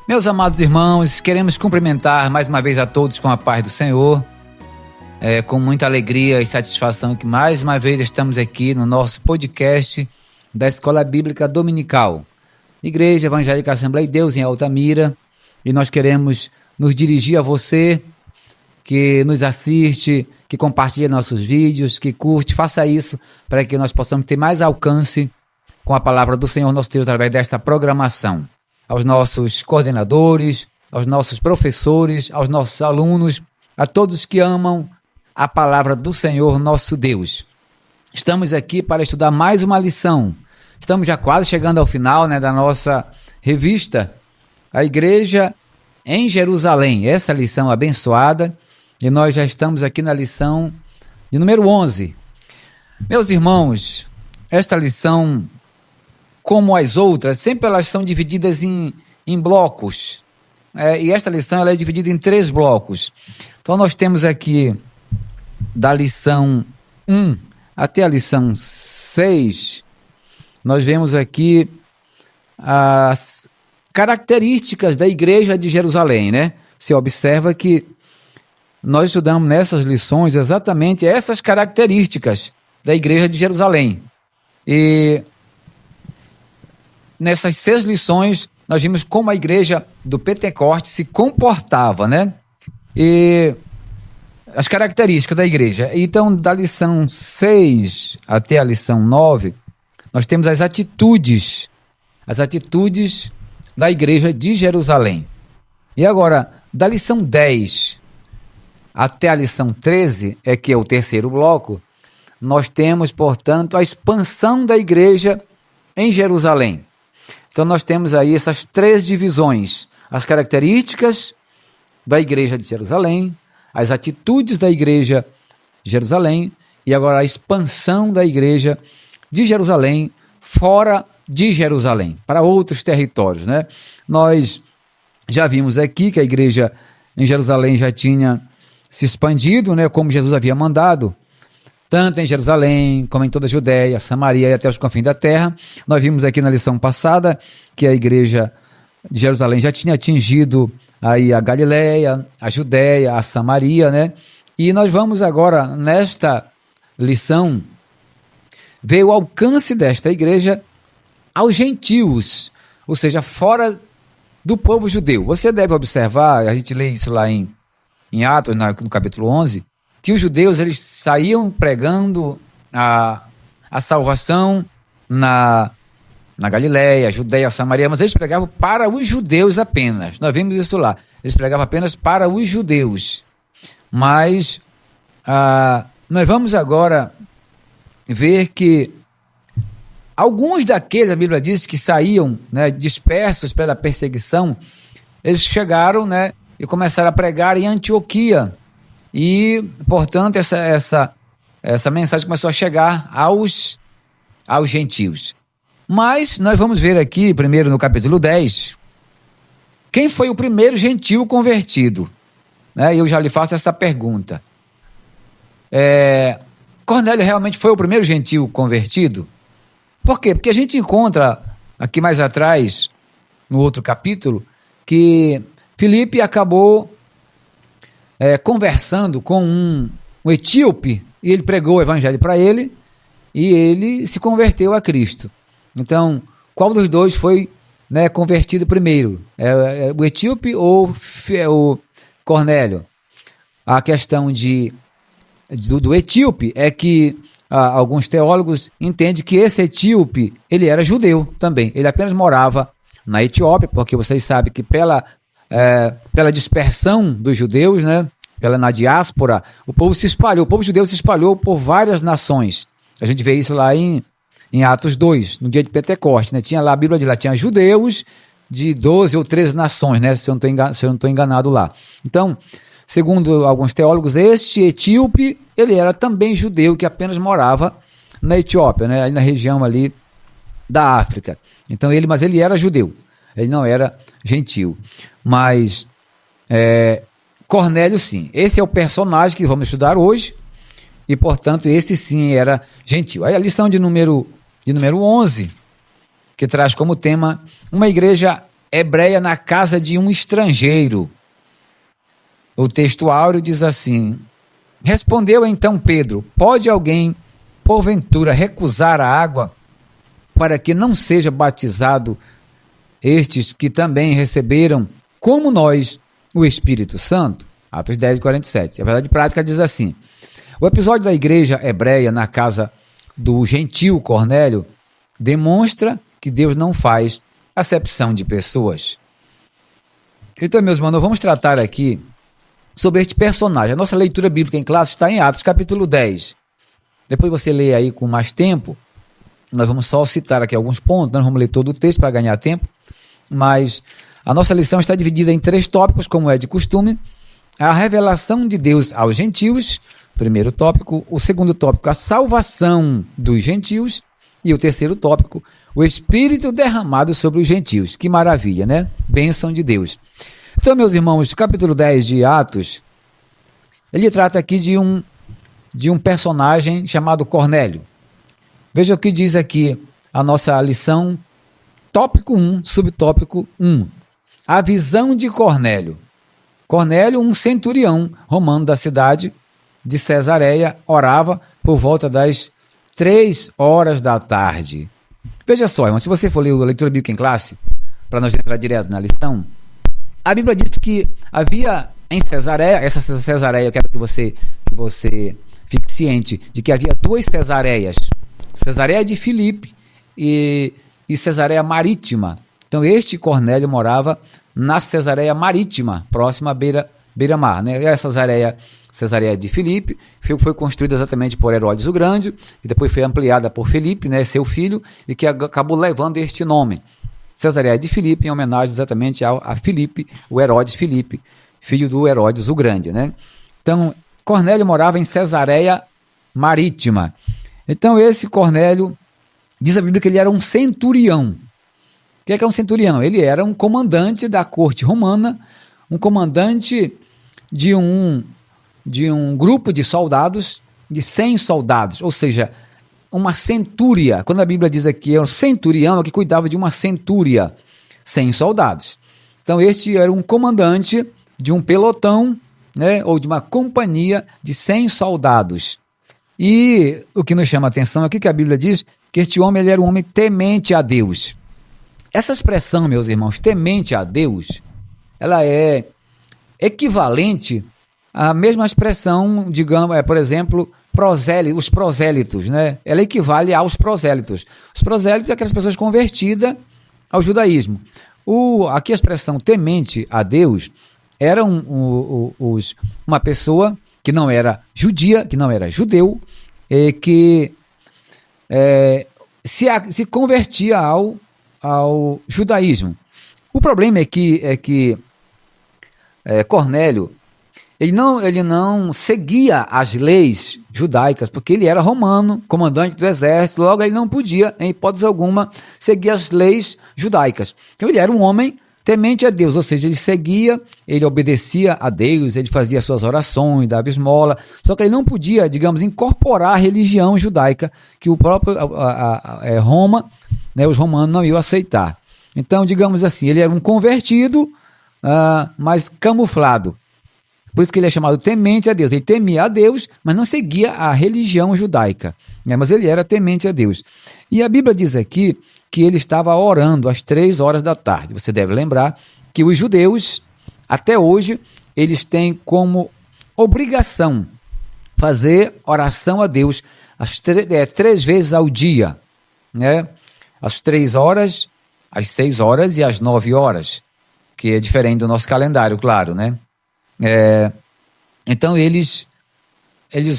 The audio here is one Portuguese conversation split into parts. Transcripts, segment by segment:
Meus amados irmãos, queremos cumprimentar mais uma vez a todos com a paz do Senhor, com muita alegria e satisfação que mais uma vez estamos aqui no nosso podcast da Escola Bíblica Dominical, Igreja Evangélica Assembleia de Deus em Altamira, e nós queremos nos dirigir a você que nos assiste, que compartilha nossos vídeos, que curte, faça isso para que nós possamos ter mais alcance com a palavra do Senhor nosso Deus através desta programação. Aos nossos coordenadores, aos nossos professores, aos nossos alunos, a todos que amam a palavra do Senhor nosso Deus. Estamos aqui para estudar mais uma lição. Estamos já quase chegando ao final, da nossa revista, A Igreja em Jerusalém. Essa lição abençoada, e nós já estamos aqui na lição de número 11. Meus irmãos, esta lição, como as outras, sempre elas são divididas em blocos. E esta lição ela é dividida em 3 blocos. Então nós temos aqui da lição 1 até a lição 6, nós vemos aqui as características da igreja de Jerusalém, Você observa que nós estudamos nessas lições exatamente essas características da igreja de Jerusalém. E nessas 6 lições, nós vimos como a igreja do Pentecoste se comportava, E as características da igreja. Então, da lição 6 até a lição 9, nós temos as atitudes da igreja de Jerusalém. E agora, da lição 10 até a lição 13, que é o terceiro bloco, nós temos, portanto, a expansão da igreja em Jerusalém. Então nós temos aí essas 3 divisões, as características da igreja de Jerusalém, as atitudes da igreja de Jerusalém e agora a expansão da igreja de Jerusalém fora de Jerusalém, para outros territórios, Nós já vimos aqui que a igreja em Jerusalém já tinha se expandido, como Jesus havia mandado, tanto em Jerusalém, como em toda a Judéia, Samaria e até os confins da terra. Nós vimos aqui na lição passada que a igreja de Jerusalém já tinha atingido aí a Galileia, a Judéia, a Samaria, E nós vamos agora, nesta lição, ver o alcance desta igreja aos gentios, ou seja, fora do povo judeu. Você deve observar, a gente lê isso lá em Atos, no capítulo 11, que os judeus eles saíam pregando a salvação na Galileia, Judéia, Samaria, mas eles pregavam para os judeus apenas. Nós vimos isso lá. Eles pregavam apenas para os judeus. Mas nós vamos agora ver que alguns daqueles, a Bíblia diz, que saíam dispersos pela perseguição, eles chegaram e começaram a pregar em Antioquia. E, portanto, essa mensagem começou a chegar aos gentios. Mas nós vamos ver aqui, primeiro no capítulo 10, quem foi o primeiro gentio convertido. Eu já lhe faço essa pergunta. Cornélio realmente foi o primeiro gentio convertido? Por quê? Porque a gente encontra aqui mais atrás, no outro capítulo, que Filipe acabou conversando com um etíope, e ele pregou o evangelho para ele, e ele se converteu a Cristo. Então, qual dos dois foi convertido primeiro? O etíope ou o Cornélio? A questão do etíope é que alguns teólogos entendem que esse etíope, ele era judeu também, ele apenas morava na Etiópia, porque vocês sabem que pela dispersão dos judeus, na diáspora, o povo judeu se espalhou por várias nações. A gente vê isso lá em Atos 2, no dia de Pentecoste, Tinha lá, a Bíblia diz lá, tinha judeus de 12 ou 13 nações, se eu não estou enganado lá. Então, segundo alguns teólogos, este etíope, ele era também judeu, que apenas morava na Etiópia, ali na região ali da África. Então, mas ele era judeu, ele não era gentio. Mas Cornélio, sim. Esse é o personagem que vamos estudar hoje, e, portanto, esse sim era gentio. Aí a lição de número 11, que traz como tema uma igreja hebreia na casa de um estrangeiro. O texto áureo diz assim: respondeu então Pedro: pode alguém, porventura, recusar a água para que não seja batizado estes que também receberam, como nós, o Espírito Santo? Atos 10, 47. A verdade prática diz assim: o episódio da igreja hebreia na casa do gentil Cornélio demonstra que Deus não faz acepção de pessoas. Então, meus irmãos, vamos tratar aqui sobre este personagem. A nossa leitura bíblica em classe está em Atos, capítulo 10. Depois você lê aí com mais tempo. Nós vamos só citar aqui alguns pontos, nós vamos ler todo o texto para ganhar tempo, mas a nossa lição está dividida em 3 tópicos, como é de costume: a revelação de Deus aos gentios, primeiro tópico; o segundo tópico, a salvação dos gentios; e o terceiro tópico, o Espírito derramado sobre os gentios. Que maravilha, né? Bênção de Deus. Então, meus irmãos, o capítulo 10 de Atos, ele trata aqui de um personagem chamado Cornélio. Veja o que diz aqui a nossa lição, tópico 1, subtópico 1. A visão de Cornélio. Cornélio, um centurião romano da cidade de Cesareia, orava por volta das 3 horas da tarde. Veja só, irmão, se você for ler a leitura bíblica em classe, para nós entrar direto na lição, a Bíblia diz que havia em Cesareia, essa Cesareia, eu quero que você fique ciente de que havia 2 Cesareias, Cesareia de Filipe e Cesareia Marítima. Então este Cornélio morava na Cesareia Marítima, próxima à beira-mar, né? E a Cesareia de Filipe foi construída exatamente por Herodes o Grande, e depois foi ampliada por Filipe, né, seu filho, e que acabou levando este nome, Cesareia de Filipe, em homenagem exatamente a Filipe, o Herodes Filipe, filho do Herodes o Grande, né? Então, Cornélio morava em Cesareia Marítima. Então, esse Cornélio, diz a Bíblia que ele era um centurião. O que é um centurião? Ele era um comandante da corte romana, um comandante de um grupo de soldados, de 100 soldados, ou seja, uma centúria. Quando a Bíblia diz aqui, é um centurião, é que cuidava de uma centúria, 100 soldados. Então, este era um comandante de um pelotão, né, ou de uma companhia de 100 soldados. E o que nos chama a atenção aqui, que a Bíblia diz que este homem, ele era um homem temente a Deus. Essa expressão, meus irmãos, temente a Deus, ela é equivalente à mesma expressão, digamos, por exemplo, os prosélitos, né? Ela equivale aos prosélitos. Os prosélitos são aquelas pessoas convertidas ao judaísmo. Aqui a expressão temente a Deus era uma pessoa que não era judia, que não era judeu, que se convertia ao judaísmo. O problema é que Cornélio, ele não seguia as leis judaicas, porque ele era romano, comandante do exército, logo ele não podia, em hipótese alguma, seguir as leis judaicas. Então ele era um homem temente a Deus, ou seja, ele obedecia a Deus, ele fazia suas orações, dava esmola, só que ele não podia, digamos, incorporar a religião judaica, que o próprio Roma, né, os romanos não iam aceitar. Então, digamos assim, ele era um convertido, mas camuflado. Por isso que ele é chamado temente a Deus. Ele temia a Deus, mas não seguia a religião judaica, né? Mas ele era temente a Deus. E a Bíblia diz aqui que ele estava orando às 3 horas da tarde. Você deve lembrar que os judeus, até hoje, eles têm como obrigação fazer oração a Deus 3 vezes ao dia, né? Às 3 horas, às 6 horas e às 9 horas, que é diferente do nosso calendário, claro, né? Então eles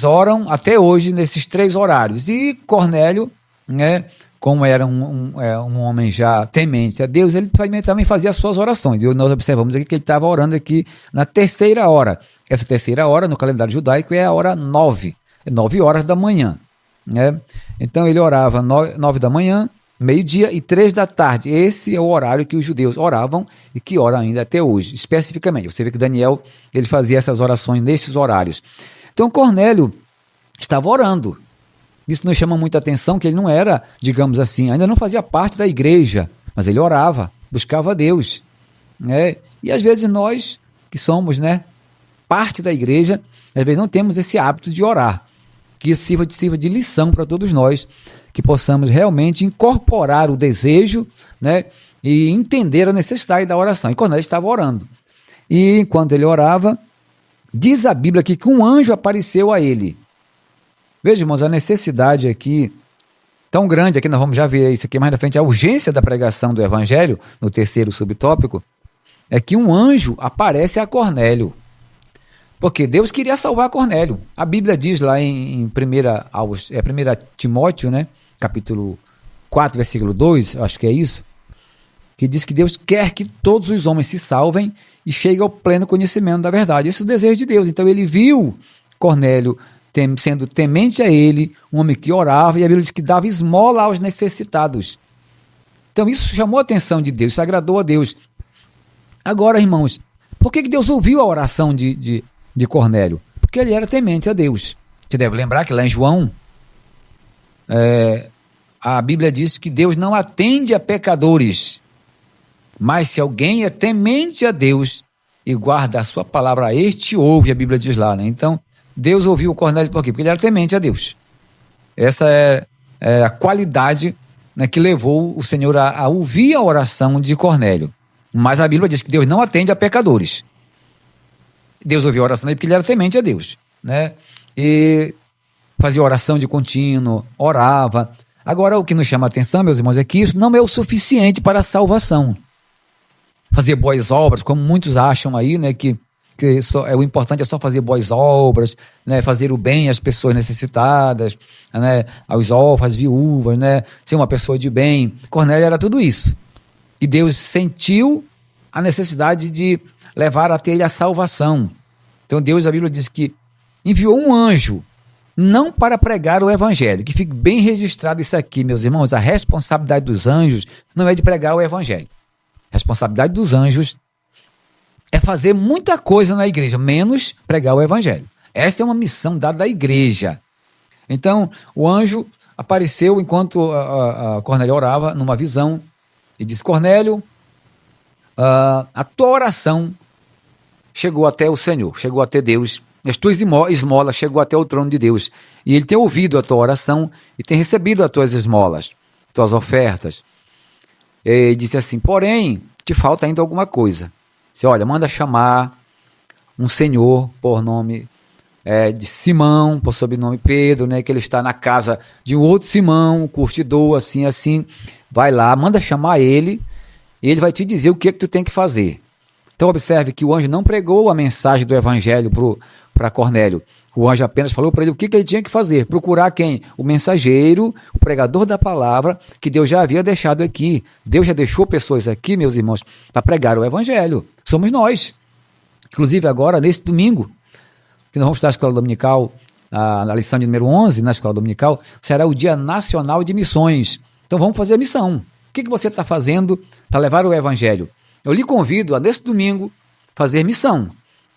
oram até hoje nesses 3 horários. E Cornélio, né, como era um homem já temente a Deus, ele também fazia as suas orações. E nós observamos aqui que ele estava orando aqui na 3ª hora. Essa 3ª hora no calendário judaico é a hora 9, 9 horas da manhã, né? Então ele orava 9 da manhã, meio-dia e 3 da tarde. Esse é o horário que os judeus oravam e que oram ainda até hoje, especificamente. Você vê que Daniel, ele fazia essas orações nesses horários. Então Cornélio estava orando. Isso nos chama muita atenção, que ele não era, digamos assim, ainda não fazia parte da igreja, mas ele orava. buscava a Deus, né? E às vezes nós, que somos, né, parte da igreja, às vezes não temos esse hábito de orar. Que isso sirva de lição para todos nós, que possamos realmente incorporar o desejo, né, e entender a necessidade da oração. E Cornélio estava orando. E enquanto ele orava, diz a Bíblia aqui que um anjo apareceu a ele. Veja, irmãos, a necessidade aqui tão grande, aqui nós vamos já ver isso aqui mais na frente, a urgência da pregação do Evangelho, no terceiro subtópico, é que um anjo aparece a Cornélio. Porque Deus queria salvar Cornélio. A Bíblia diz lá em 1 Timóteo, né, capítulo 4, versículo 2, acho que é isso, que diz que Deus quer que todos os homens se salvem e cheguem ao pleno conhecimento da verdade. Esse é o desejo de Deus. Então ele viu Cornélio sendo temente a ele, um homem que orava, e a Bíblia diz que dava esmola aos necessitados. Então isso chamou a atenção de Deus, isso agradou a Deus. Agora, irmãos, por que Deus ouviu a oração de Cornélio? Porque ele era temente a Deus. Você deve lembrar que lá em João, a Bíblia diz que Deus não atende a pecadores, mas se alguém é temente a Deus e guarda a sua palavra, este ouve, a Bíblia diz lá, né? Então, Deus ouviu o Cornélio por quê? Porque ele era temente a Deus. Essa é a qualidade, né, que levou o Senhor a ouvir a oração de Cornélio. Mas a Bíblia diz que Deus não atende a pecadores. Deus ouviu a oração dele porque ele era temente a Deus, né? E fazia oração de contínuo, orava. Agora, o que nos chama a atenção, meus irmãos, é que isso não é o suficiente para a salvação. Fazer boas obras, como muitos acham aí, né, que o importante é só fazer boas obras, né, fazer o bem às pessoas necessitadas, né, aos órfãos, às viúvas, né, ser uma pessoa de bem. Cornélio era tudo isso. E Deus sentiu a necessidade de levar até ele a salvação. Então Deus, a Bíblia diz que enviou um anjo, não para pregar o evangelho, que fique bem registrado isso aqui, meus irmãos, a responsabilidade dos anjos não é de pregar o evangelho. A responsabilidade dos anjos é fazer muita coisa na igreja, menos pregar o evangelho. Essa é uma missão dada à igreja. Então, o anjo apareceu enquanto a Cornélio orava numa visão e disse: Cornélio, a tua oração chegou até o Senhor, chegou até Deus, as tuas esmolas chegou até o trono de Deus, e Ele tem ouvido a tua oração e tem recebido as tuas esmolas, tuas ofertas. E disse assim: porém, te falta ainda alguma coisa. Você, olha, manda chamar um senhor por nome de Simão, por sobrenome Pedro, né, que ele está na casa de um outro Simão, um curtidor, assim, vai lá, manda chamar ele, e ele vai te dizer o que tu tem que fazer. Então observe que o anjo não pregou a mensagem do evangelho para Cornélio. O anjo apenas falou para ele o que ele tinha que fazer. Procurar quem? O mensageiro, o pregador da palavra, que Deus já havia deixado aqui. Deus já deixou pessoas aqui, meus irmãos, para pregar o evangelho. Somos nós. Inclusive agora, nesse domingo, que nós vamos estudar a escola dominical, na lição de número 11, na escola dominical, será o Dia Nacional de Missões. Então vamos fazer a missão. O que você está fazendo para levar o evangelho? Eu lhe convido a, nesse domingo, fazer missão.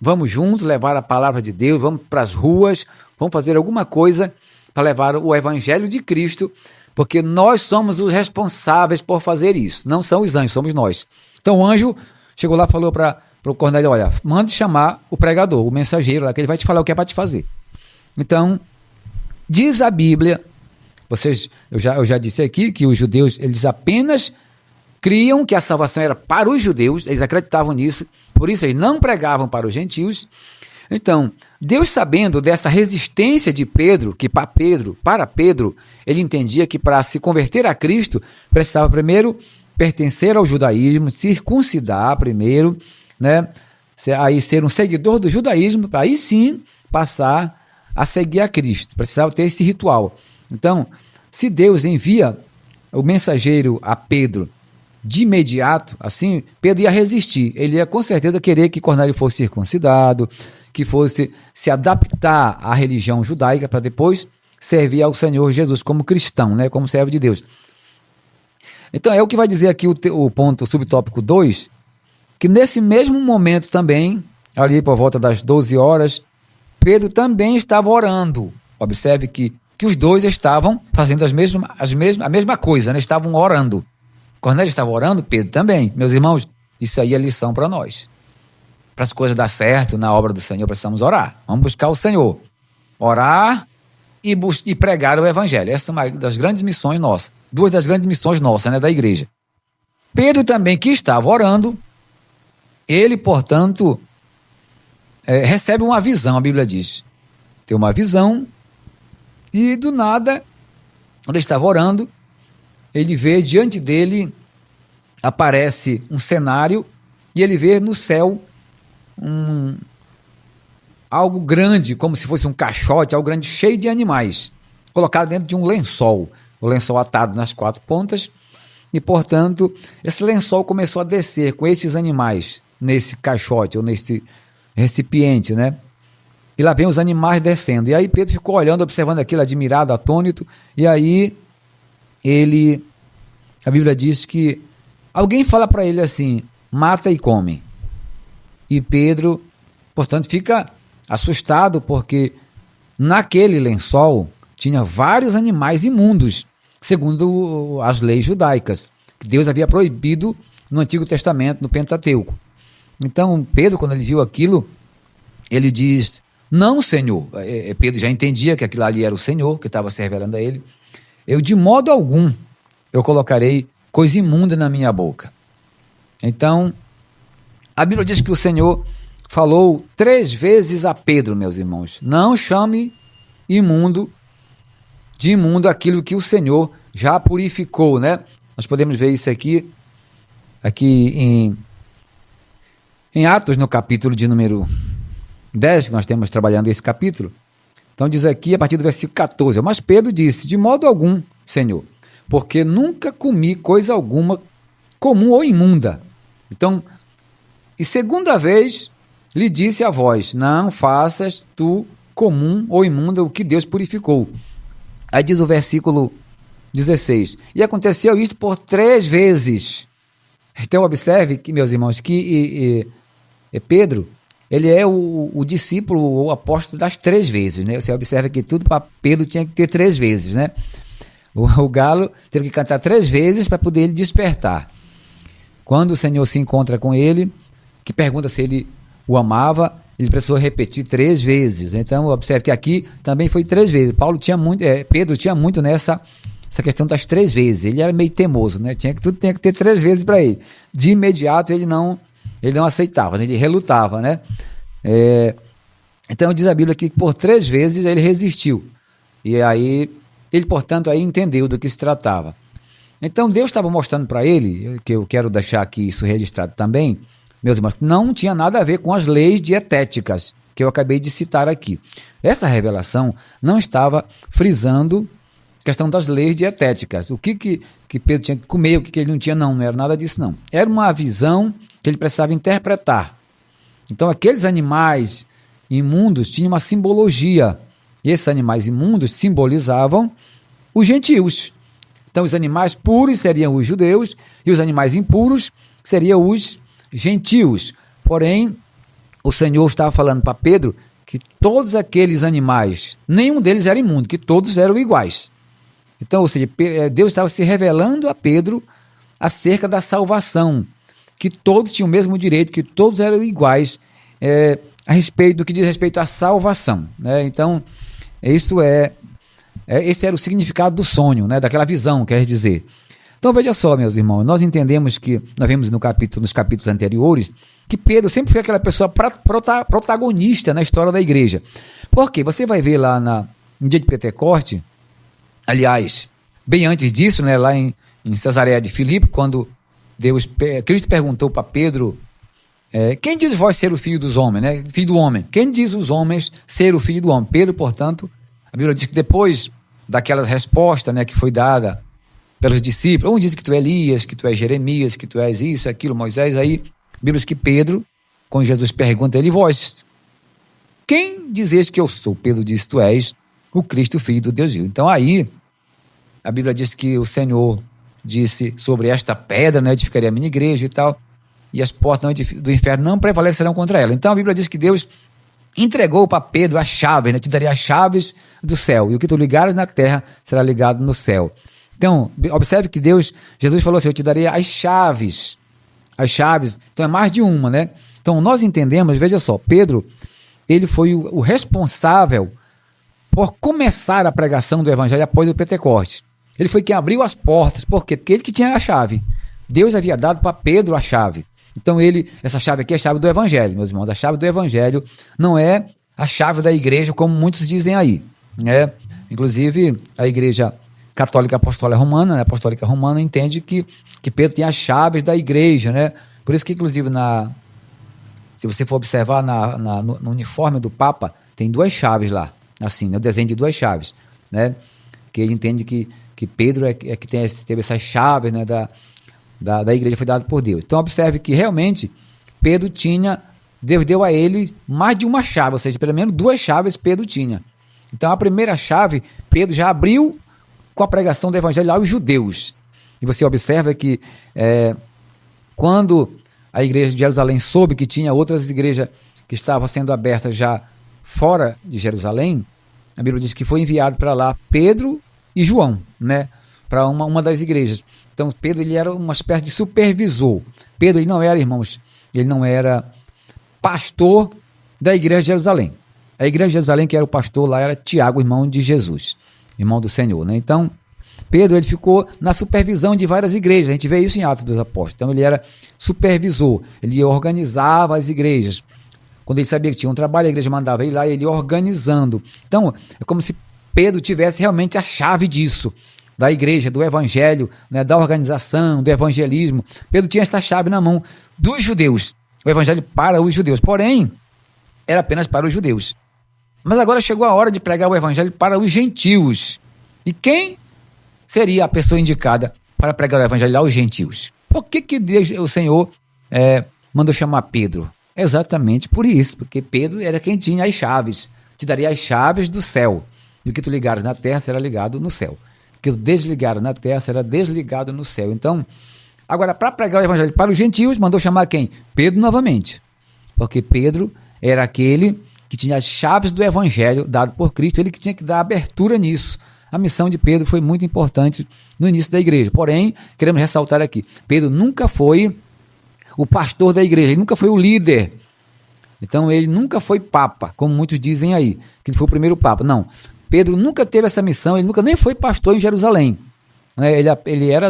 Vamos juntos levar a palavra de Deus, vamos para as ruas, vamos fazer alguma coisa para levar o evangelho de Cristo, porque nós somos os responsáveis por fazer isso. Não são os anjos, somos nós. Então o anjo chegou lá e falou para o Cornélio: olha, mande chamar o pregador, o mensageiro lá, que ele vai te falar o que é para te fazer. Então, diz a Bíblia, eu já disse aqui que os judeus, eles apenas criam que a salvação era para os judeus, eles acreditavam nisso, por isso eles não pregavam para os gentios. Então, Deus, sabendo dessa resistência de Pedro, que para Pedro, ele entendia que para se converter a Cristo, precisava primeiro pertencer ao judaísmo, circuncidar primeiro, né? Aí ser um seguidor do judaísmo, para aí sim passar a seguir a Cristo. Precisava ter esse ritual. Então, se Deus envia o mensageiro a Pedro de imediato, assim, Pedro ia resistir. Ele ia com certeza querer que Cornélio fosse circuncidado, que fosse se adaptar à religião judaica para depois servir ao Senhor Jesus como cristão, né, como servo de Deus. Então é o que vai dizer aqui o ponto subtópico 2, que nesse mesmo momento também, ali por volta das 12 horas, Pedro também estava orando. Observe que os dois estavam fazendo a mesma coisa, né? Estavam orando. Cornélio estava orando, Pedro também. Meus irmãos, isso aí é lição para nós. Para as coisas dar certo na obra do Senhor, precisamos orar. Vamos buscar o Senhor. Orar e pregar o evangelho. Essa é uma das grandes missões nossas. Duas das grandes missões nossas, né, da igreja. Pedro também, que estava orando, ele, portanto, recebe uma visão, a Bíblia diz. Tem uma visão e, do nada, quando ele estava orando, ele vê diante dele, aparece um cenário e ele vê no céu algo grande, como se fosse um caixote, algo grande, cheio de animais, colocado dentro de um lençol, o lençol atado nas 4 pontas, e, portanto, esse lençol começou a descer com esses animais nesse caixote, ou nesse recipiente, né? E lá vem os animais descendo, e aí Pedro ficou olhando, observando aquilo, admirado, atônito, e aí a Bíblia diz que alguém fala para ele assim, mata e come. E Pedro, portanto, fica assustado, porque naquele lençol tinha vários animais imundos, segundo as leis judaicas, que Deus havia proibido no Antigo Testamento, no Pentateuco. Então, Pedro, quando ele viu aquilo, ele diz, não, Senhor. Pedro já entendia que aquilo ali era o Senhor, que estava se revelando a ele. Eu, de modo algum, eu colocarei coisa imunda na minha boca. Então, a Bíblia diz que o Senhor falou 3 vezes a Pedro, meus irmãos, não chame de imundo aquilo que o Senhor já purificou, né? Nós podemos ver isso aqui em Atos, no capítulo de número 10, que nós temos trabalhando esse capítulo. Então diz aqui, a partir do versículo 14, mas Pedro disse, de modo algum, Senhor, porque nunca comi coisa alguma comum ou imunda. Então, e segunda vez, lhe disse a voz, não faças tu comum ou imunda o que Deus purificou. Aí diz o versículo 16, e aconteceu isto por 3 vezes. Então observe, que, meus irmãos, que Pedro, ele é o discípulo ou apóstolo das 3 vezes, né? Você observa que tudo para Pedro tinha que ter 3 vezes, né? O galo teve que cantar 3 vezes para poder ele despertar. Quando o Senhor se encontra com ele, que pergunta se ele o amava, ele precisou repetir 3 vezes. Então, observe que aqui também foi 3 vezes. Pedro tinha muito nessa questão das 3 vezes. Ele era meio teimoso, né? Tudo tinha que ter 3 vezes para ele. De imediato ele não aceitava, né? Ele relutava, né? Então diz a Bíblia que por 3 vezes ele resistiu. E aí ele, portanto, aí entendeu do que se tratava. Então Deus estava mostrando para ele, que eu quero deixar aqui isso registrado também, meus irmãos, não tinha nada a ver com as leis dietéticas que eu acabei de citar aqui. Essa revelação não estava frisando a questão das leis dietéticas. O que Pedro tinha que comer, o que ele não tinha, não era nada disso, não. Era uma visão que ele precisava interpretar. Então, aqueles animais imundos tinham uma simbologia. E esses animais imundos simbolizavam os gentios. Então, os animais puros seriam os judeus e os animais impuros seriam os gentios. Porém, o Senhor estava falando para Pedro que todos aqueles animais, nenhum deles era imundo, que todos eram iguais. Então, ou seja, Deus estava se revelando a Pedro acerca da salvação, que todos tinham o mesmo direito, que todos eram iguais a respeito do que diz respeito à salvação, né? Então, esse era o significado do sonho, né? Daquela visão, quer dizer. Então, veja só, meus irmãos, nós entendemos que, nós vimos nos capítulos anteriores, que Pedro sempre foi aquela pessoa protagonista na história da igreja. Por quê? Você vai ver lá no dia de Pentecoste, aliás, bem antes disso, né, lá em Cesareia de Filipe, quando Cristo perguntou para Pedro, quem diz vós ser o filho dos homens, né? Filho do homem. Quem diz os homens ser o filho do homem? Pedro, portanto, a Bíblia diz que depois daquela resposta, né, que foi dada pelos discípulos, um diz que tu é Elias, que tu és Jeremias, que tu és isso, aquilo, Moisés, aí a Bíblia diz que Pedro, quando Jesus pergunta a ele, vós, quem dizes que eu sou? Pedro diz, tu és o Cristo, filho do Deus vivo. Então aí, a Bíblia diz que o Senhor disse sobre esta pedra, né, edificaria a minha igreja e tal, e as portas do inferno não prevalecerão contra ela. Então a Bíblia diz que Deus entregou para Pedro as chaves, né, te daria as chaves do céu, e o que tu ligares na terra será ligado no céu. Então, observe que Jesus falou assim, eu te darei as chaves, então é mais de uma, né? Então, nós entendemos, veja só, Pedro, ele foi o responsável por começar a pregação do evangelho após o Pentecostes. Ele foi quem abriu as portas, por quê? Porque ele que tinha a chave. Deus havia dado para Pedro a chave. Então, essa chave aqui é a chave do evangelho, meus irmãos. A chave do evangelho não é a chave da igreja, como muitos dizem aí, né? Inclusive, a igreja católica apostólica romana entende que Pedro tem as chaves da igreja, né? Por isso que, inclusive, se você for observar no uniforme do Papa, tem 2 chaves lá, assim, né? O desenho de 2 chaves, né? Que ele entende que Pedro é que teve essas chaves, né? Da igreja, foi dado por Deus. Então, observe que realmente Pedro Deus deu a ele mais de uma chave, ou seja, pelo menos 2 chaves Pedro tinha. Então, a primeira chave, Pedro já abriu com a pregação do evangelho aos judeus. E você observa que quando a igreja de Jerusalém soube que tinha outras igrejas que estavam sendo abertas já fora de Jerusalém, a Bíblia diz que foi enviado para lá Pedro e João, né, para uma das igrejas. Então, Pedro ele era uma espécie de supervisor. Pedro ele não era, irmãos, ele não era pastor da igreja de Jerusalém. A igreja de Jerusalém, que era o pastor lá, era Tiago, irmão de Jesus, irmão do Senhor, né? Então, Pedro ele ficou na supervisão de várias igrejas. A gente vê isso em Atos dos Apóstolos. Então, ele era supervisor, ele organizava as igrejas. Quando ele sabia que tinha um trabalho, a igreja mandava ele lá e ele organizando. Então, é como se Pedro tivesse realmente a chave disso, da igreja, do evangelho, né, da organização, do evangelismo. Pedro tinha essa chave na mão dos judeus, o evangelho para os judeus. Porém, era apenas para os judeus. Mas agora chegou a hora de pregar o evangelho para os gentios. E quem seria a pessoa indicada para pregar o evangelho aos gentios? Por que Deus, o Senhor mandou chamar Pedro? Exatamente por isso, porque Pedro era quem tinha as chaves. Te daria as chaves do céu. E o que tu ligares na terra será ligado no céu. O que tu desligares na terra será desligado no céu. Então, agora, para pregar o evangelho para os gentios, mandou chamar quem? Pedro novamente. Porque Pedro era aquele que tinha as chaves do evangelho dado por Cristo, ele que tinha que dar abertura nisso. A missão de Pedro foi muito importante no início da igreja. Porém, queremos ressaltar aqui, Pedro nunca foi o pastor da igreja, ele nunca foi o líder. Então, ele nunca foi papa, como muitos dizem aí, que ele foi o primeiro papa. Não, Pedro nunca teve essa missão, ele nunca nem foi pastor em Jerusalém. Ele era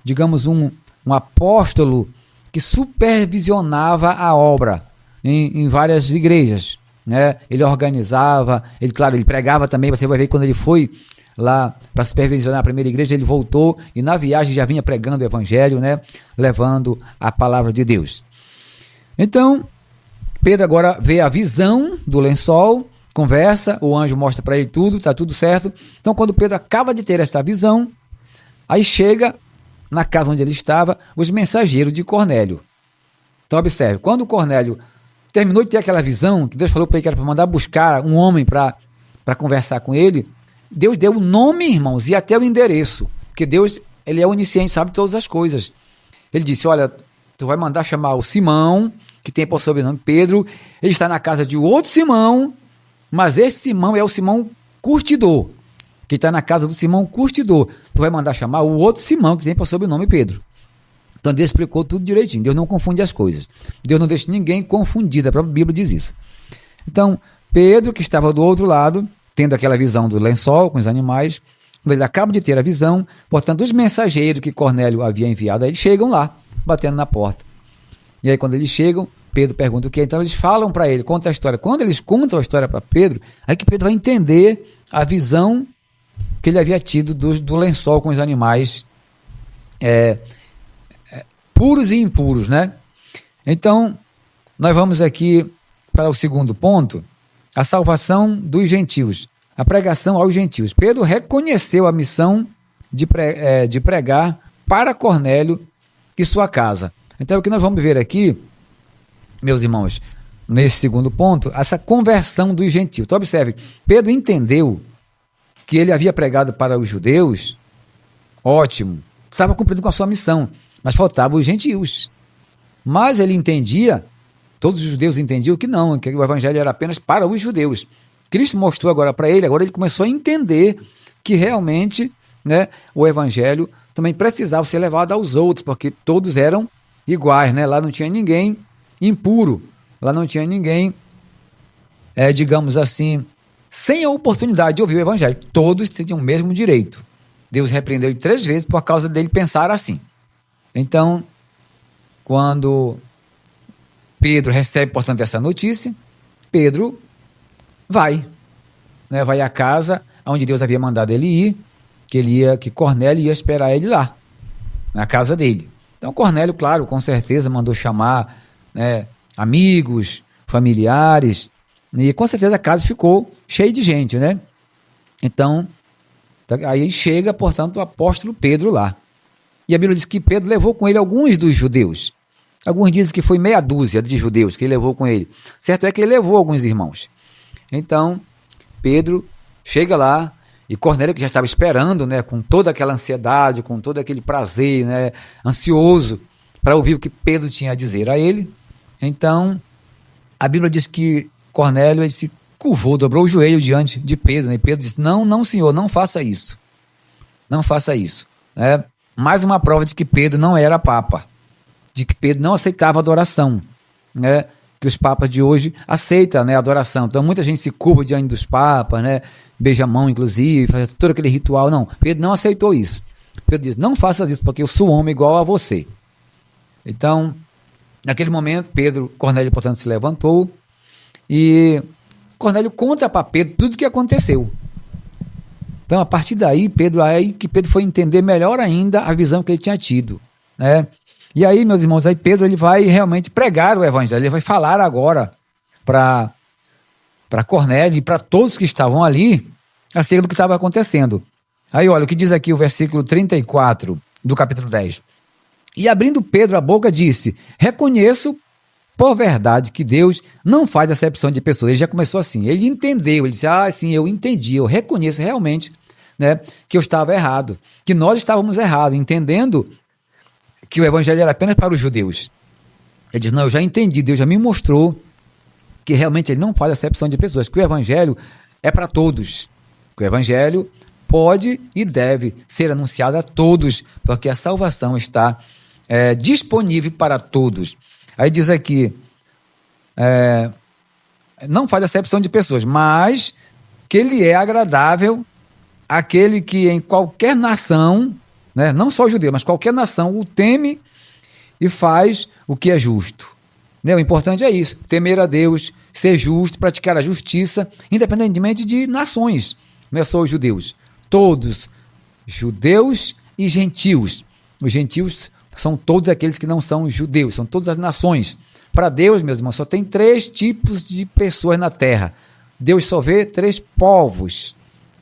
digamos, um apóstolo que supervisionava a obra em várias igrejas, né? Ele organizava, ele pregava também. Você vai ver quando ele foi lá para supervisionar a primeira igreja, ele voltou e na viagem já vinha pregando o evangelho, né? Levando a palavra de Deus. Então, Pedro agora vê a visão do lençol, conversa, o anjo mostra para ele tudo, está tudo certo. Então, quando Pedro acaba de ter esta visão, aí chega na casa onde ele estava os mensageiros de Cornélio. Então, observe, quando Cornélio terminou de ter aquela visão, que Deus falou para ele que era para mandar buscar um homem para conversar com ele, Deus deu o nome, irmãos, e até o endereço, porque Deus, ele é onisciente, sabe todas as coisas. Ele disse, olha, tu vai mandar chamar o Simão, que tem por sobrenome Pedro, ele está na casa de outro Simão, mas esse Simão é o Simão curtidor, que está na casa do Simão curtidor. Tu vai mandar chamar o outro Simão, que tem por sobrenome Pedro. Então Deus explicou tudo direitinho. Deus não confunde as coisas. Deus não deixa ninguém confundido. A própria Bíblia diz isso. Então, Pedro, que estava do outro lado, tendo aquela visão do lençol com os animais, quando ele acaba de ter a visão, portanto, os mensageiros que Cornélio havia enviado, eles chegam lá, batendo na porta. E aí, quando eles chegam, Pedro pergunta o que? Então, eles falam para ele, conta a história. Quando eles contam a história para Pedro, aí que Pedro vai entender a visão que ele havia tido do lençol com os animais puros e impuros, né? Então, nós vamos aqui para o segundo ponto, a salvação dos gentios, a pregação aos gentios. Pedro reconheceu a missão de pregar para Cornélio e sua casa. Então, o que nós vamos ver aqui, meus irmãos, nesse segundo ponto, essa conversão dos gentios. Então, observe, Pedro entendeu que ele havia pregado para os judeus, ótimo, estava cumprindo com a sua missão, mas faltavam os gentios. Mas ele entendia, todos os judeus entendiam que não, que o evangelho era apenas para os judeus. Cristo mostrou agora para ele, agora ele começou a entender que realmente né, o evangelho também precisava ser levado aos outros, porque todos eram iguais, né? Lá não tinha ninguém impuro, lá não tinha ninguém, digamos assim, sem a oportunidade de ouvir o evangelho. Todos tinham o mesmo direito. Deus repreendeu ele 3 vezes por causa dele pensar assim. Então, quando Pedro recebe, portanto, essa notícia, Pedro vai, né? Vai à casa onde Deus havia mandado ele ir, que Cornélio ia esperar ele lá, na casa dele. Então Cornélio, claro, com certeza mandou chamar, né, amigos, familiares, e com certeza a casa ficou cheia de gente, né? Então, aí chega, portanto, o apóstolo Pedro lá. E a Bíblia diz que Pedro levou com ele alguns dos judeus. Alguns dizem que foi meia dúzia de judeus que ele levou com ele. Certo é que ele levou alguns irmãos. Então, Pedro chega lá, e Cornélio, que já estava esperando, né, com toda aquela ansiedade, com todo aquele prazer, né, ansioso para ouvir o que Pedro tinha a dizer a ele. Então, a Bíblia diz que Cornélio, ele se curvou, dobrou o joelho diante de Pedro, né, e Pedro disse: não, senhor, não faça isso. Não faça isso. Mais uma prova de que Pedro não era papa, de que Pedro não aceitava adoração, né? Que os papas de hoje aceitam, né, a adoração. Então muita gente se curva diante dos papas, né, beija a mão inclusive, faz todo aquele ritual. Não, Pedro não aceitou isso. Pedro diz: não faça isso, porque eu sou homem igual a você. Então, naquele momento, Cornélio, portanto, se levantou e Cornélio conta para Pedro tudo o que aconteceu. Então, a partir daí, Pedro foi entender melhor ainda a visão que ele tinha tido, né? E aí, meus irmãos, aí Pedro, ele vai realmente pregar o evangelho, ele vai falar agora para Cornélio e para todos que estavam ali acerca do que estava acontecendo. Aí, olha o que diz aqui o versículo 34 do capítulo 10. E abrindo Pedro a boca, disse: reconheço por verdade que Deus não faz acepção de pessoas. Ele já começou assim, ele entendeu, ele disse: sim, eu entendi, eu reconheço realmente, né, que eu estava errado, que nós estávamos errados, entendendo que o evangelho era apenas para os judeus. Ele diz: não, eu já entendi, Deus já me mostrou que realmente ele não faz acepção de pessoas, que o evangelho é para todos, que o evangelho pode e deve ser anunciado a todos, porque a salvação está disponível para todos. Aí diz aqui, não faz acepção de pessoas, mas que ele é agradável àquele que em qualquer nação, né, não só o judeu, mas qualquer nação o teme e faz o que é justo. Né? O importante é isso, temer a Deus, ser justo, praticar a justiça, independentemente de nações. Não é só os judeus, todos, judeus e gentios. Os gentios são todos aqueles que não são judeus, são todas as nações. Para Deus, meus irmãos, só tem 3 tipos de pessoas na terra. Deus só vê 3 povos,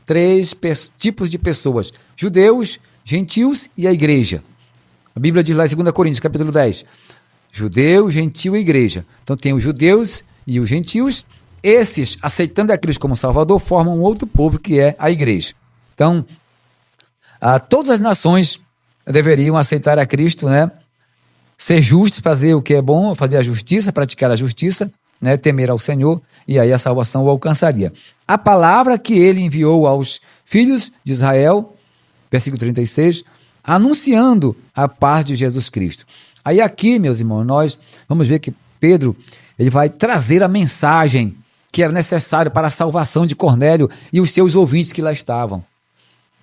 3 tipos de pessoas: judeus, gentios e a igreja. A Bíblia diz lá em 2 Coríntios, capítulo 10, judeu, gentio e igreja. Então tem os judeus e os gentios. Esses, aceitando a Cristo como Salvador, formam um outro povo que é a igreja. Então, todas as nações deveriam aceitar a Cristo, né? Ser justos, fazer o que é bom, fazer a justiça, praticar a justiça, né? Temer ao Senhor, e aí a salvação o alcançaria. A palavra que ele enviou aos filhos de Israel, versículo 36, anunciando a paz de Jesus Cristo. Aí aqui, meus irmãos, nós vamos ver que Pedro, ele vai trazer a mensagem que era necessária para a salvação de Cornélio e os seus ouvintes que lá estavam.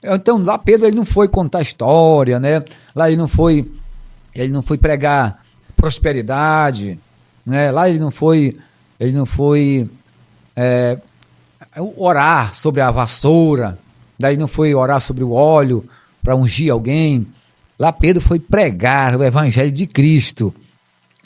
Então, lá Pedro, ele não foi contar história, né? Lá ele não foi pregar prosperidade, né? Lá ele não foi orar sobre a vassoura, daí não foi orar sobre o óleo para ungir alguém. Lá Pedro foi pregar o evangelho de Cristo.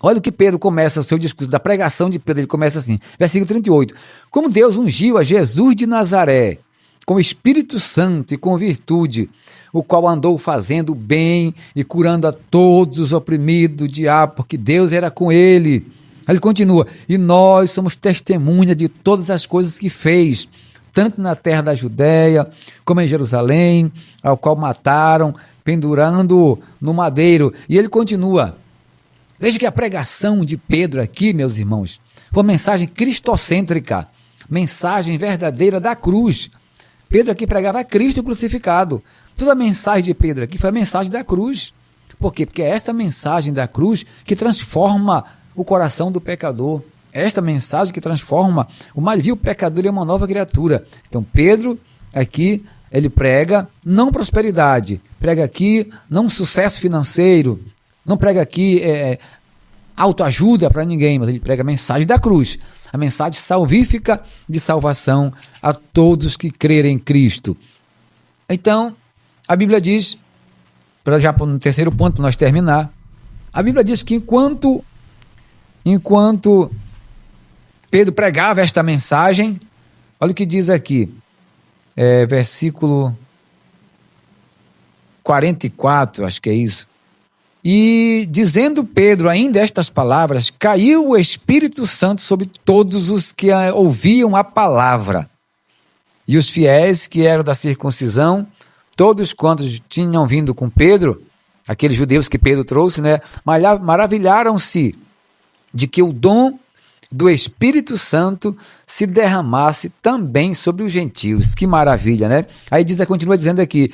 Olha o que Pedro começa o seu discurso, da pregação de Pedro, ele começa assim, versículo 38, como Deus ungiu a Jesus de Nazaré, com o Espírito Santo e com virtude, o qual andou fazendo bem e curando a todos os oprimidos do diabo, porque Deus era com ele. Ele continua, e nós somos testemunha de todas as coisas que fez, tanto na terra da Judéia, como em Jerusalém, ao qual mataram, pendurando no madeiro. E ele continua. Veja que a pregação de Pedro aqui, meus irmãos, foi uma mensagem cristocêntrica, mensagem verdadeira da cruz. Pedro aqui pregava a Cristo crucificado. Toda a mensagem de Pedro aqui foi a mensagem da cruz. Por quê? Porque é esta mensagem da cruz que transforma o coração do pecador. É esta mensagem que transforma o mais vil pecador em uma nova criatura. Então Pedro aqui, ele prega não prosperidade, prega aqui não sucesso financeiro, não prega aqui autoajuda para ninguém, mas ele prega a mensagem da cruz, a mensagem salvífica de salvação a todos que crerem em Cristo. Então, a Bíblia diz, já no terceiro ponto para nós terminar, a Bíblia diz que enquanto Pedro pregava esta mensagem, olha o que diz aqui, versículo 44, acho que é isso. E dizendo Pedro ainda estas palavras, caiu o Espírito Santo sobre todos os que ouviam a palavra. E os fiéis que eram da circuncisão, todos quantos tinham vindo com Pedro, aqueles judeus que Pedro trouxe, né, maravilharam-se de que o dom do Espírito Santo se derramasse também sobre os gentios. Que maravilha, né? Aí continua dizendo aqui,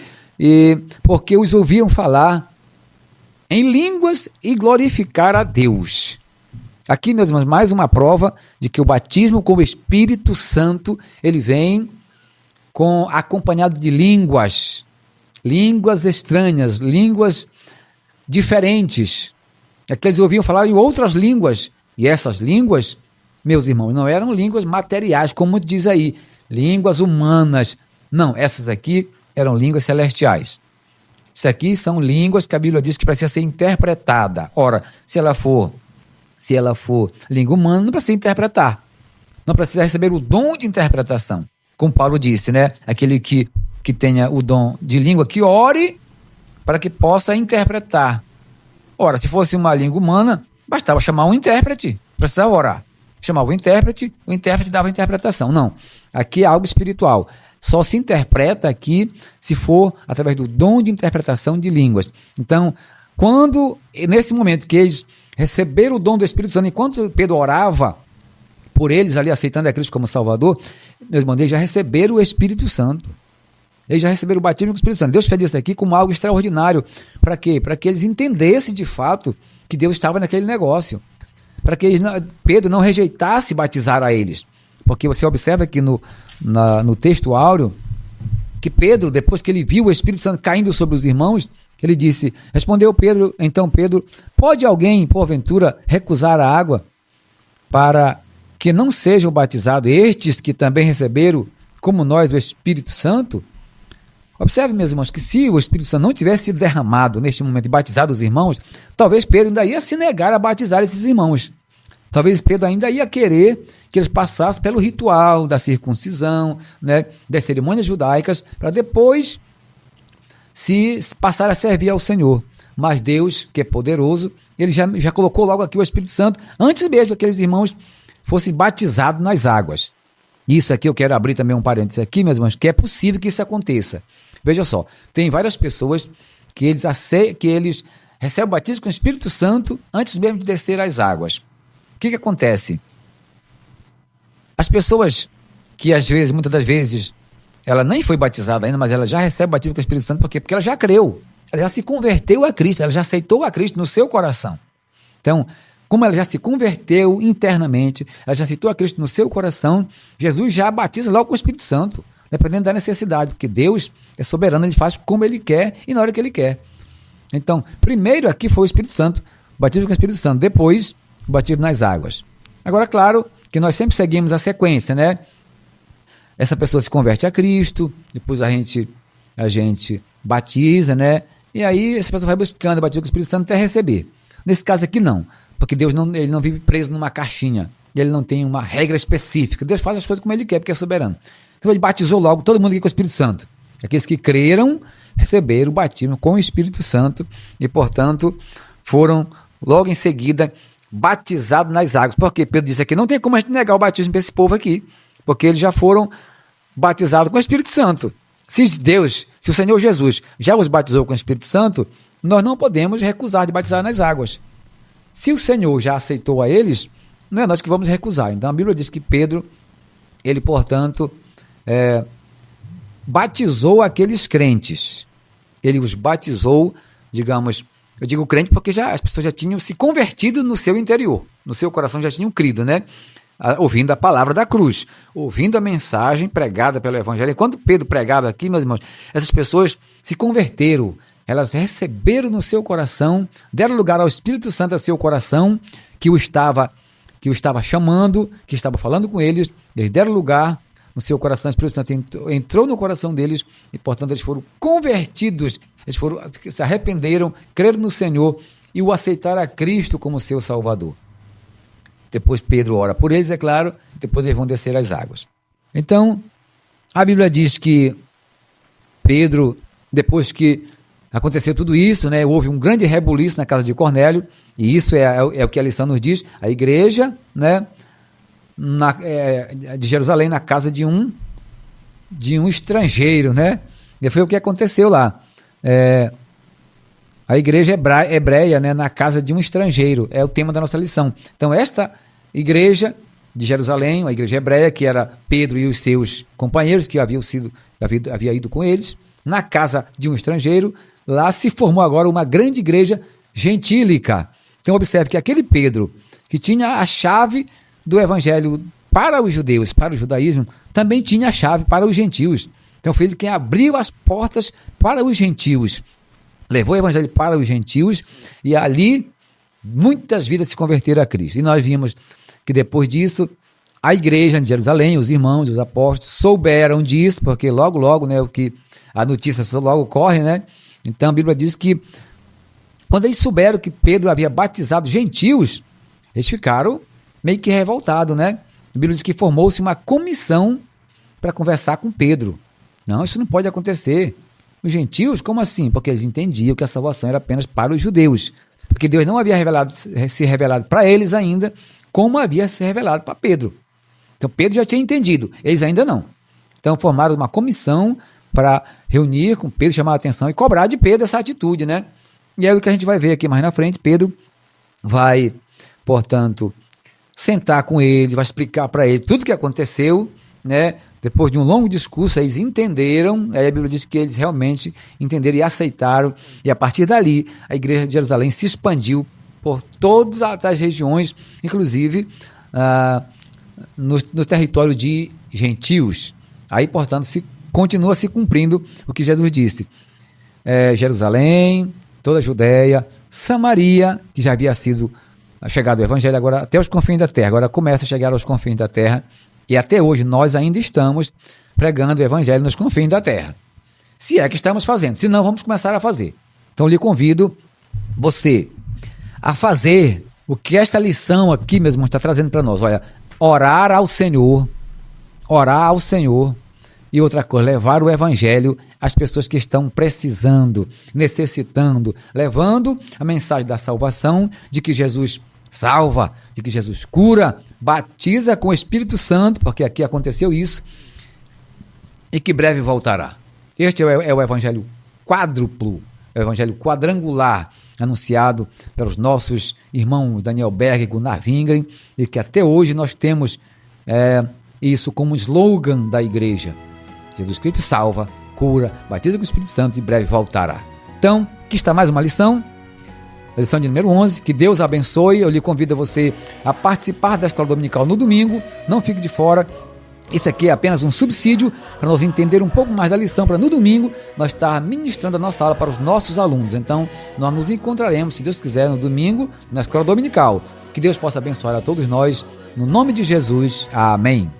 porque os ouviam falar em línguas e glorificar a Deus. Aqui, meus irmãos, mais uma prova de que o batismo com o Espírito Santo, ele vem acompanhado de línguas estranhas, línguas diferentes. Aqui eles ouviam falar em outras línguas, e essas línguas, meus irmãos, não eram línguas materiais, como diz aí, línguas humanas. Não, essas aqui eram línguas celestiais. Isso aqui são línguas que a Bíblia diz que precisa ser interpretada. Ora, se ela for língua humana, não precisa interpretar. Não precisa receber o dom de interpretação. Como Paulo disse, né? Aquele que tenha o dom de língua, que ore para que possa interpretar. Ora, se fosse uma língua humana, bastava chamar um intérprete. Precisava orar. Chamava o intérprete dava a interpretação. Não. Aqui é algo espiritual. Só se interpreta aqui se for através do dom de interpretação de línguas. Então, nesse momento que eles receberam o dom do Espírito Santo, enquanto Pedro orava por eles ali, aceitando a Cristo como Salvador, meus irmãos, eles já receberam o Espírito Santo. Eles já receberam o batismo com o Espírito Santo. Deus fez isso aqui como algo extraordinário. Para quê? Para que eles entendessem de fato que Deus estava naquele negócio. Para que Pedro não rejeitasse batizar a eles. Porque você observa aqui no texto áureo, que Pedro, depois que ele viu o Espírito Santo caindo sobre os irmãos, ele disse, respondeu Pedro, então Pedro, pode alguém, porventura, recusar a água para que não sejam batizados estes que também receberam, como nós, o Espírito Santo? Observe, meus irmãos, que se o Espírito Santo não tivesse sido derramado neste momento e batizado os irmãos, talvez Pedro ainda ia se negar a batizar esses irmãos. Talvez Pedro ainda ia querer que eles passassem pelo ritual da circuncisão, né, das cerimônias judaicas, para depois se passar a servir ao Senhor. Mas Deus, que é poderoso, ele já colocou logo aqui o Espírito Santo, antes mesmo que aqueles irmãos fossem batizados nas águas. Isso aqui eu quero abrir também um parênteses aqui, meus irmãos, que é possível que isso aconteça. Veja só, tem várias pessoas que eles recebem o batismo com o Espírito Santo antes mesmo de descer às águas. O que acontece? As pessoas que muitas das vezes, ela nem foi batizada ainda, mas ela já recebe o batismo com o Espírito Santo, por quê? Porque ela já creu, ela já se converteu a Cristo, ela já aceitou a Cristo no seu coração. Então, como ela já se converteu internamente, ela já aceitou a Cristo no seu coração, Jesus já batiza logo com o Espírito Santo, dependendo da necessidade, porque Deus é soberano, ele faz como ele quer e na hora que ele quer. Então, primeiro aqui foi o Espírito Santo, o batismo com o Espírito Santo, depois o batismo nas águas. Agora, claro que nós sempre seguimos a sequência, né? Essa pessoa se converte a Cristo, depois a gente batiza, né? E aí essa pessoa vai buscando o batismo com o Espírito Santo até receber. Nesse caso aqui não, porque Deus ele não vive preso numa caixinha, ele não tem uma regra específica, Deus faz as coisas como ele quer, porque é soberano. Então ele batizou logo todo mundo aqui com o Espírito Santo. Aqueles que creram receberam o batismo com o Espírito Santo e, portanto, foram logo em seguida batizados nas águas. Porque Pedro disse aqui, não tem como a gente negar o batismo para esse povo aqui, porque eles já foram batizados com o Espírito Santo. Se o Senhor Jesus já os batizou com o Espírito Santo, nós não podemos recusar de batizar nas águas. Se o Senhor já aceitou a eles, não é nós que vamos recusar. Então a Bíblia diz que Pedro, ele, portanto, batizou aqueles crentes. ele os batizou, digamos, eu digo crente porque as pessoas já tinham se convertido no seu interior, no seu coração já tinham crido, né? Ouvindo a palavra da cruz, ouvindo a mensagem pregada pelo Evangelho. Enquanto Pedro pregava aqui, meus irmãos, essas pessoas se converteram, elas receberam no seu coração, deram lugar ao Espírito Santo a seu coração, que o estava chamando, que estava falando com eles deram lugar no seu coração, o Espírito Santo entrou no coração deles e, portanto, eles foram convertidos, se arrependeram, creram no Senhor e o aceitaram a Cristo como seu Salvador. Depois Pedro ora por eles, é claro, depois eles vão descer as águas. Então, a Bíblia diz que Pedro, depois que aconteceu tudo isso, né, houve um grande rebuliço na casa de Cornélio, e isso é o que a lição nos diz, a igreja, né, de Jerusalém, na casa de um estrangeiro, né, e foi o que aconteceu lá. A igreja hebreia, né, na casa de um estrangeiro, é o tema da nossa lição. Então, esta igreja de Jerusalém, a igreja hebreia, que era Pedro e os seus companheiros, que havia ido com eles, na casa de um estrangeiro, lá se formou agora uma grande igreja gentílica. Então, observe que aquele Pedro, que tinha a chave do evangelho para os judeus, para o judaísmo, também tinha a chave para os gentios. Então, foi ele quem abriu as portas para os gentios. Levou o evangelho para os gentios e ali muitas vidas se converteram a Cristo. E nós vimos que depois disso, a igreja de Jerusalém, os irmãos, os apóstolos, souberam disso, porque logo, né, a notícia logo corre, né? Então a Bíblia diz que quando eles souberam que Pedro havia batizado gentios, eles ficaram meio que revoltados, né? A Bíblia diz que formou-se uma comissão para conversar com Pedro. Não, isso não pode acontecer. Os gentios, como assim? Porque eles entendiam que a salvação era apenas para os judeus. Porque Deus não havia se revelado para eles ainda, como havia se revelado para Pedro. Então Pedro já tinha entendido, eles ainda não. Então formaram uma comissão para reunir com Pedro, chamar a atenção e cobrar de Pedro essa atitude, né? E é o que a gente vai ver aqui mais na frente. Pedro vai, portanto, sentar com eles, vai explicar para eles tudo o que aconteceu, né? Depois de um longo discurso, eles entenderam, aí a Bíblia diz que eles realmente entenderam e aceitaram, e a partir dali, a igreja de Jerusalém se expandiu por todas as regiões, inclusive no território de gentios. Aí, portanto, continua se cumprindo o que Jesus disse. Jerusalém, toda a Judéia, Samaria, que já havia sido chegado o evangelho, agora até os confins da terra, agora começa a chegar aos confins da terra, e até hoje nós ainda estamos pregando o evangelho nos confins da terra. Se é que estamos fazendo, se não, vamos começar a fazer. Então, lhe convido você a fazer o que esta lição aqui, meus irmãos, está trazendo para nós. Olha, orar ao Senhor, e outra coisa, levar o evangelho às pessoas que estão precisando, necessitando, levando a mensagem da salvação, de que Jesus salva, de que Jesus cura, batiza com o Espírito Santo, porque aqui aconteceu isso, e que breve voltará. Este é o evangelho quádruplo, o evangelho quadrangular, anunciado pelos nossos irmãos Daniel Berg e Gunnar Wingren, e que até hoje nós temos isso como slogan da igreja. Jesus Cristo salva, cura, batiza com o Espírito Santo e breve voltará. Então, aqui está mais uma lição, a lição de número 11, que Deus abençoe. Eu lhe convido a você a participar da escola dominical no domingo, não fique de fora. Isso aqui é apenas um subsídio para nós entender um pouco mais da lição, para no domingo nós estar ministrando a nossa aula para os nossos alunos. Então, nós nos encontraremos, se Deus quiser, no domingo, na escola dominical. Que Deus possa abençoar a todos nós, no nome de Jesus. Amém.